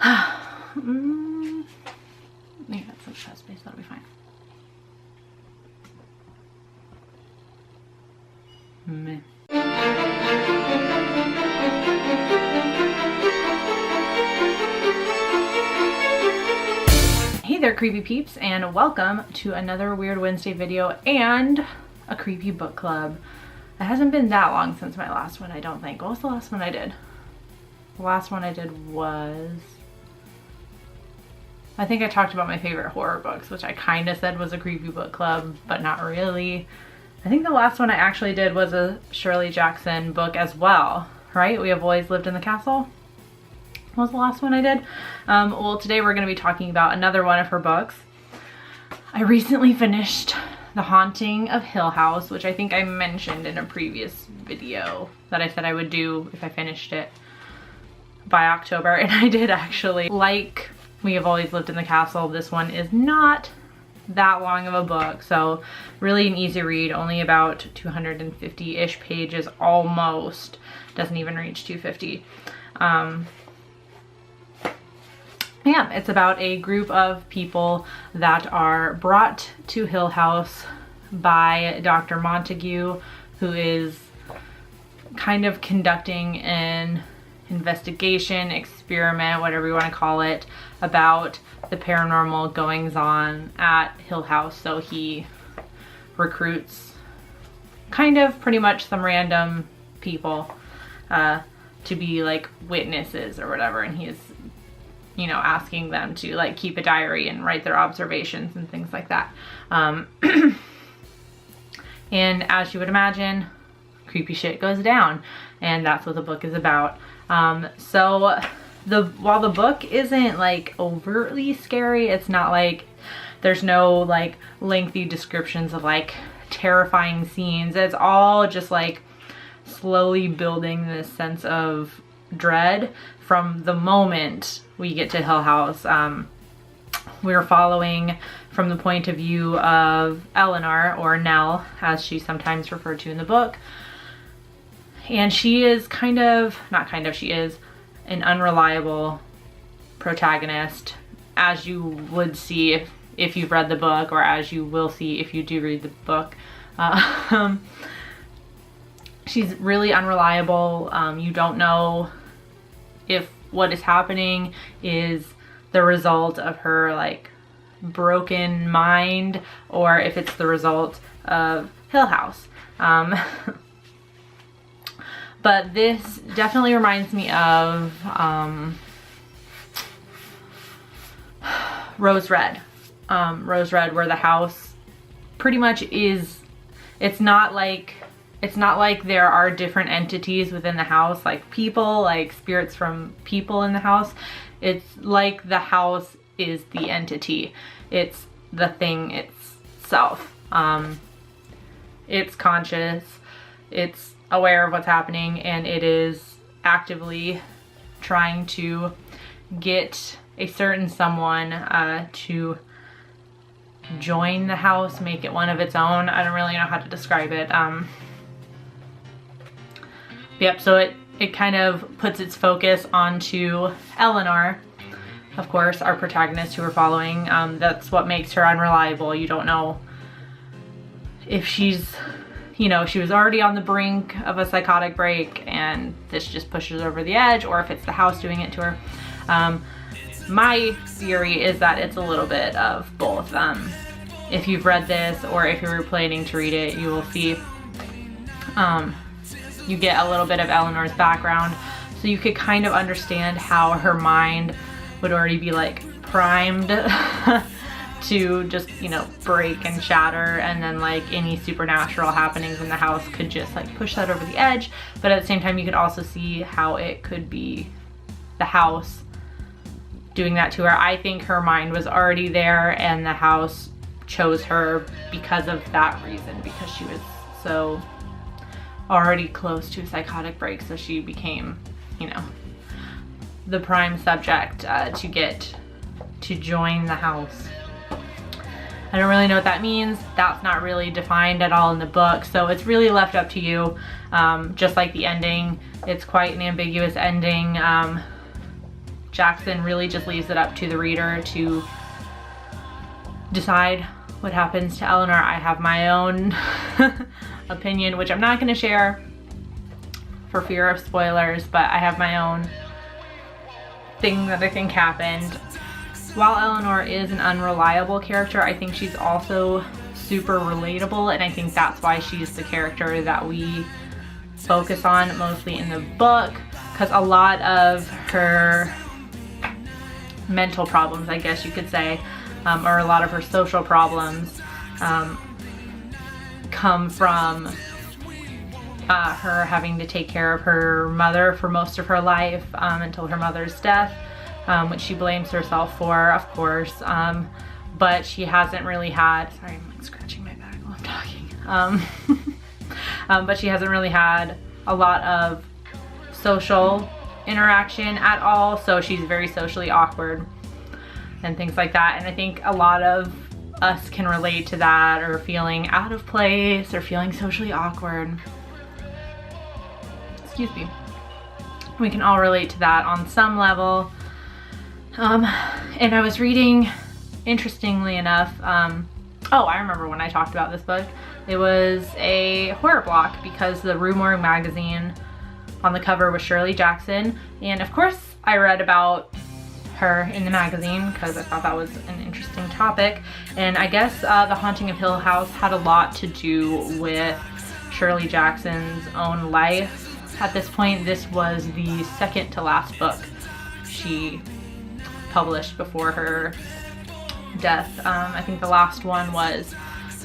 Yeah, that's some chest space, that'll be fine. Meh. Hey there, creepy peeps, and welcome to another Weird Wednesday video and a creepy book club. It hasn't been that long since my last one, I don't think. What was the last one I did? The last one I did was... I think I talked about my favorite horror books, which I kind of said was a creepy book club, but not really. I think the last one I actually did was a Shirley Jackson book as well, right? We Have Always Lived in the Castle. What was the last one I did? Well, today we're going to be talking about another one of her books. I recently finished The Haunting of Hill House, which I think I mentioned in a previous video that I said I would do if I finished it by October, and I did actually. Like We Have Always Lived in the Castle, this one is not that long of a book, so really an easy read, only about 250-ish pages, almost. Doesn't even reach 250. Yeah, it's about a group of people that are brought to Hill House by Dr. Montague, who is kind of conducting an investigation, experiment, whatever you want to call it, about the paranormal goings-on at Hill House. So he recruits kind of pretty much some random people to be like witnesses or whatever, and he is, you know, asking them to like keep a diary and write their observations and things like that. And as you would imagine, creepy shit goes down, and that's what the book is about. So while the book isn't like overtly scary, it's not like there's no like lengthy descriptions of like terrifying scenes. It's all just like slowly building this sense of dread from the moment we get to Hill House. We're following from the point of view of Eleanor, or Nell, as she's sometimes referred to in the book. And she is she is an unreliable protagonist, as you would see if you've read the book, or as you will see if you do read the book. She's really unreliable. You don't know if what is happening is the result of her like broken mind, or if it's the result of Hill House. But this definitely reminds me of Rose Red. Rose Red, where the house pretty much is, it's not like there are different entities within the house, like people, like spirits from people in the house. It's like the house is the entity. It's the thing itself. It's conscious. It's aware of what's happening, and it is actively trying to get a certain someone to join the house, make it one of its own. I don't really know how to describe it. Yep, so it kind of puts its focus onto Eleanor, of course, our protagonist who we're following. That's what makes her unreliable. You don't know if she's, you know, she was already on the brink of a psychotic break and this just pushes her over the edge, or if it's the house doing it to her. My theory is that it's a little bit of both. If you've read this, or if you're planning to read it, you will see you get a little bit of Eleanor's background, so you could kind of understand how her mind would already be like primed to just, you know, break and shatter, and then like any supernatural happenings in the house could just like push that over the edge. But at the same time, you could also see how it could be the house doing that to her. I think her mind was already there, and the house chose her because of that reason, because she was so already close to a psychotic break, so she became, you know, the prime subject to get to join the house. I don't really know what that means. That's not really defined at all in the book, so it's really left up to you. Just like the ending, it's quite an ambiguous ending. Jackson really just leaves it up to the reader to decide what happens to Eleanor. I have my own opinion, which I'm not going to share for fear of spoilers, but I have my own thing that I think happened. While Eleanor is an unreliable character, I think she's also super relatable, and I think that's why she's the character that we focus on mostly in the book, because a lot of her mental problems, I guess you could say, or a lot of her social problems come from her having to take care of her mother for most of her life until her mother's death, which she blames herself for, of course, but she hasn't really had, sorry, I'm like scratching my back while I'm talking, but she hasn't really had a lot of social interaction at all, so she's very socially awkward and things like that. And I think a lot of us can relate to that, or feeling out of place or feeling socially awkward. Excuse me. We can all relate to that on some level. And I was reading, interestingly enough, oh, I remember when I talked about this book. It was a horror block because the Rue Morgue magazine on the cover was Shirley Jackson. And of course I read about her in the magazine because I thought that was an interesting topic. And I guess The Haunting of Hill House had a lot to do with Shirley Jackson's own life. At this point, this was the second to last book she published before her death. I think the last one was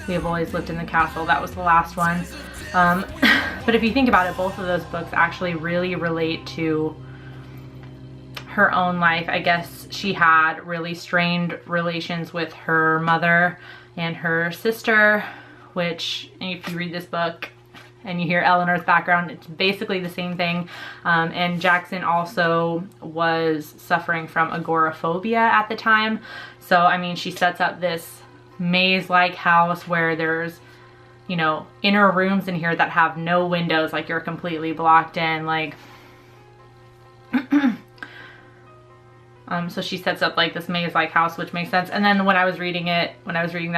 We Have Always Lived in the Castle. That was the last one. But if you think about it, both of those books actually really relate to her own life. I guess she had really strained relations with her mother and her sister, which, if you read this book and you hear Eleanor's background, it's basically the same thing. And Jackson also was suffering from agoraphobia at the time. So, I mean, she sets up this maze-like house where there's, you know, inner rooms in here that have no windows, like you're completely blocked in, like, so she sets up like this maze-like house, which makes sense. And then when I was reading that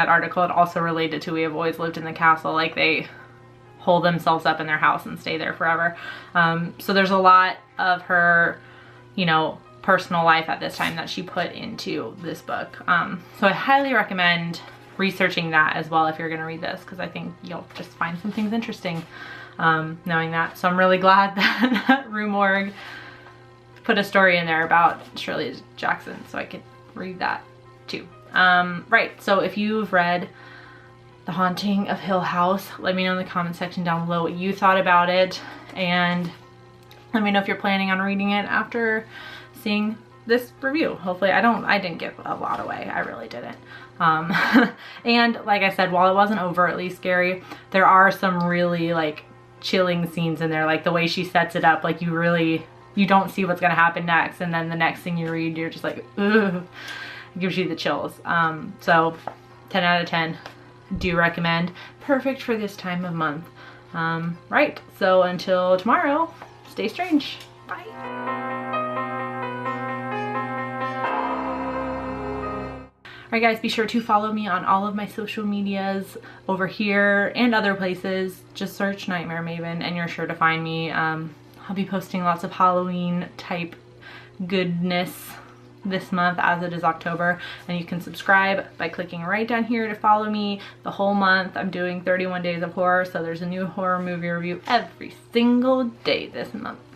article, it also related to We Have Always Lived in the Castle. Like, they hole themselves up in their house and stay there forever. So there's a lot of her, you know, personal life at this time that she put into this book. So I highly recommend researching that as well if you're gonna read this, because I think you'll just find some things interesting knowing that. So I'm really glad that Rue Morgue put a story in there about Shirley Jackson so I could read that too. Right, so if you've read The Haunting of Hill House, let me know in the comment section down below what you thought about it, and let me know if you're planning on reading it after seeing this review. Hopefully I didn't give a lot away. I really didn't. And like I said, while it wasn't overtly scary, there are some really like chilling scenes in there, like the way she sets it up, like you don't see what's gonna happen next, and then the next thing you read, you're just like, ugh, it gives you the chills. So 10 out of 10, do recommend. Perfect for this time of month. Right, so until tomorrow, stay strange. Bye. Alright guys, be sure to follow me on all of my social medias over here and other places. Just search Nightmare Maven and you're sure to find me. I'll be posting lots of Halloween type goodness this month, as it is October, and you can subscribe by clicking right down here to follow me the whole month. I'm doing 31 days of horror, so there's a new horror movie review every single day this month.